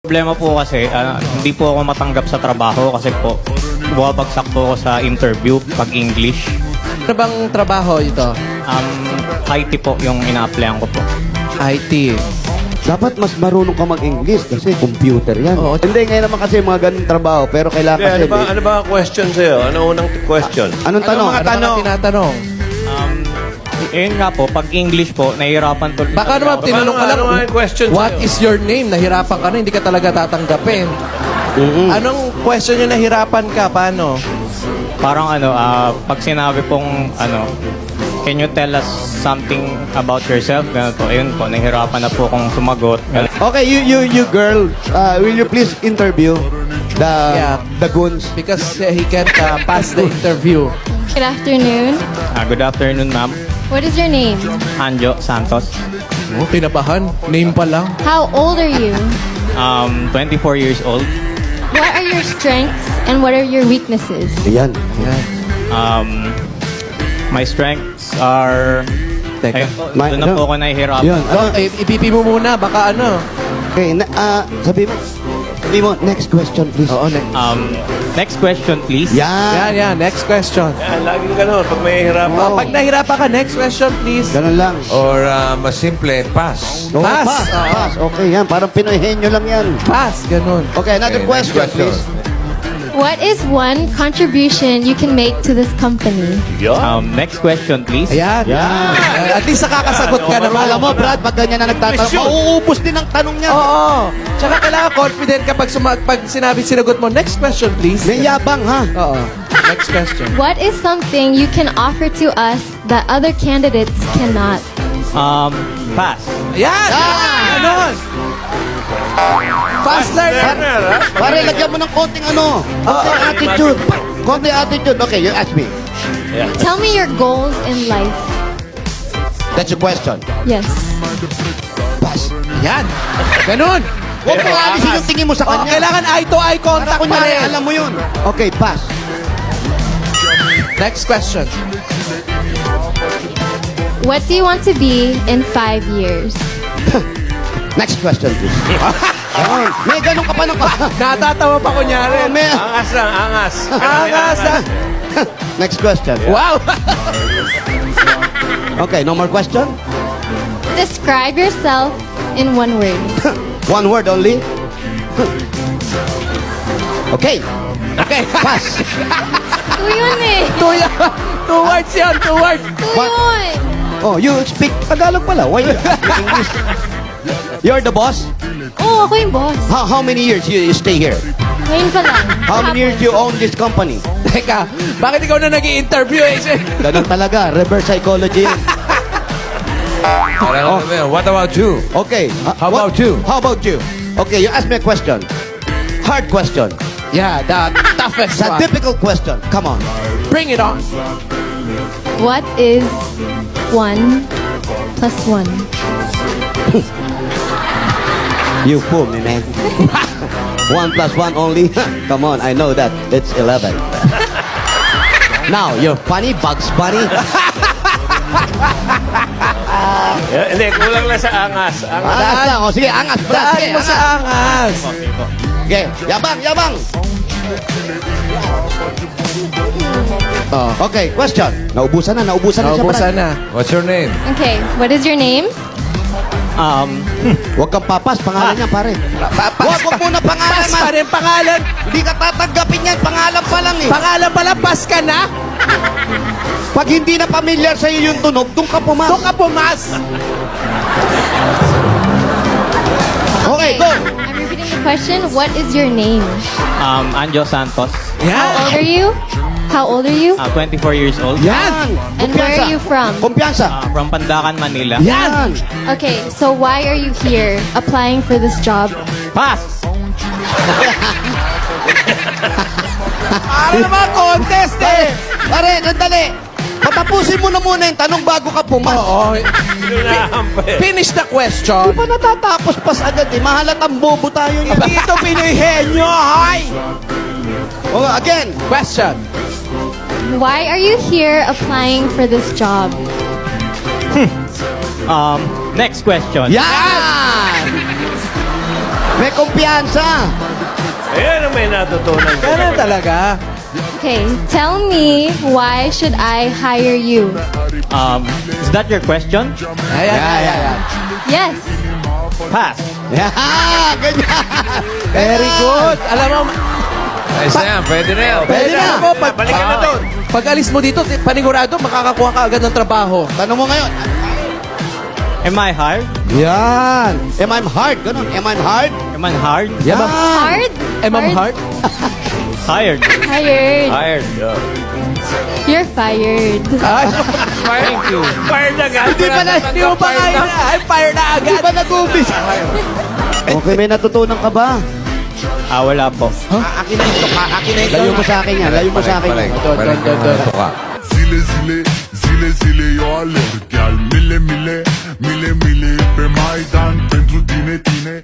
Problema po kasi, hindi po ako matanggap sa trabaho kasi po, bumabagsak po ako sa interview pag English. Ano bang trabaho ito? IT po yung ina-applyan ko po. IT. Dapat mas marunong ka mag-English kasi computer yan. Oo. Hindi, ngayon naman kasi mga ganun trabaho, pero kailangan kasi... Ano ba ang question sa'yo? Ano unang question? Anong tanong? Ano mga tinatanong? Yun nga po, pag English po, nahihirapan to. Baka naman tinanong ka lang, Ano nga yung question what sa'yo? is your name? Nahirapan ka na, hindi ka talaga tatanggapin. Anong question yung nahirapan ka? Paano? Parang pag sinabi pong, can you tell us something about yourself? Ganun po, ayun po, nahihirapan na po kung sumagot. Ganun. Okay, you girl, will you please interview the goons? Because he can't pass the interview. Good afternoon. Good afternoon, ma'am. What is your name? Anjo Santos. Oh, kinabahan. Name pa lang. How old are you? 24 years old. What are your strengths and what are your weaknesses? Ayan. Yan. My strengths are... Teka. Doon na po ako nahihirapan. Yun. Ipipi mo muna, baka ano. Okay, sabi mo, next question please. Oo, next. Next question, please. Yan. Yan. Next question. Yan, laging ganun. Pag may hirapan. Oo. Pag nahirapan ka, next question, please. Ganun lang. Or mas simple, pass. Oh, Pass. Pass. Okay, yan. Parang Pinoy henyo lang yan. Pass, ganun. Okay, another Okay, next question, please. What is one contribution you can make to this company? Next question, please. Ayan. Yan. At least nakakasagot ka naman. Alam mo, Brad, pag ganyan na nagtatanong, mauubos din ang tanong niya. Oo. Tsaka kailangan confident ka pag sinabi sinagot mo, next question, please. May yabang, ha? Oo. Next question. What is something you can offer to us that other candidates cannot? Pass. Ayan! Ganon! Fast learner! Pare, lagyan mo ng konting konting attitude. Konting attitude. Okay, you ask me. Tell me your goals in life. That's your question. Yes. Pass. Yan! Ganon! Huwag mo alisin yung tingin mo sa Oh, kanya. kailangan eye-to-eye Para contact pa kunyari, rin. alam mo yun. Okay, pass. Next question. What do you want to be in 5 years? Next question, please. Ayun. May ganun ka pa ng Natatawa pa kunyari. May... Angas lang, angas. Angas ah. Next question. Wow! Okay, no more question? Describe yourself in one word. One word only? Okay, Okay. pass. Ito yun eh. Two words yun. Two words. Ito What? yun. Oh, you speak Tagalog pala. Why you speak English? You're the boss? Oo, ako yung boss. How many years you stay here? Ngayon pa lang. How many years you own this company? Teka, bakit ikaw na nag-i-interview eh? Ganun talaga, reverse psychology. What about you? Okay. How about you? How about you? Okay, you ask me a question. Hard question. Yeah, the toughest It's a one. difficult question. Come on. Bring it on. What is 1 plus 1? You fool me, man. 1 plus 1 only? Come on, I know that. It's 11. Now, you're funny, Bugs Bunny. Hindi, kulang lang sa angas. Angas. Angas lang. O, sige, angas, Brad. Daan Sige, mo sa angas. Okay po. Okay, yabang, yabang. Okay, question. Naubusan na siya, Naubusan Brad. na. What's your name? Okay, what is your name? Huwag kang papas, pangalan niya, pare. Huwag muna pangalan, Pas pa man. rin pangalan. Hindi ka tatanggapin yan, pangalan pa lang eh. Pangalan pala, pas ka na. Pag hindi na familiar sa'yo yung tunog, doon ka pumas. Doon ka pumas. Okay, go. I'm repeating the question. What is your name? Anjo Santos. How Yan. old are you? How old are you? 24 years old. Yan. And where are you from? Kumpiyansa. From Pandacan, Manila. Yan. Okay, so why are you here applying for this job? Pass! Para naman contest eh. Pare, nandali. Patapusin mo na muna yung tanong bago ka pumas. Oo. Pinunahan pa eh. Finish the Di question. pa natatapos pas agad eh. Mahalatang bobo tayo yan. Dito Pinoy henyo, hay! Oh, again. Question. Why are you here applying for this job? Next question. Yan! May kumpiyansa. Ayan ang may natutunan ko. Ganun talaga. Okay, tell me why should I hire you? Is that your question? Ayan. Yes. Pass. Yeah, ganyan. Very good. Alam mo, Ayos na yan. Pwede na yan. Pwede na. alam mo, Balikan na doon. pag alis mo dito, panigurado, makakakuha ka agad ng trabaho. Tanong mo ngayon. Am I hard? Yan. Am I hard? Ganun. Am I hard? Am I hard? Yan. Hard? Ma'am Hart? Hired. Hired. Hired. You're fired. Ay, Thank you. Fired agad. hindi mo pa kaya na. Ay, fire na Di agad. ba nag-umpisa? Okay, may natutunan ka ba? Wala po. Akin na ito. Akin na ito. Layo mo sa akin yan. Layo mo sa akin yan. Balik. Ito ka. Zile zile, zile zile eu alerg, iar mile mile, mile mile pe Maidan pentru tine, tine.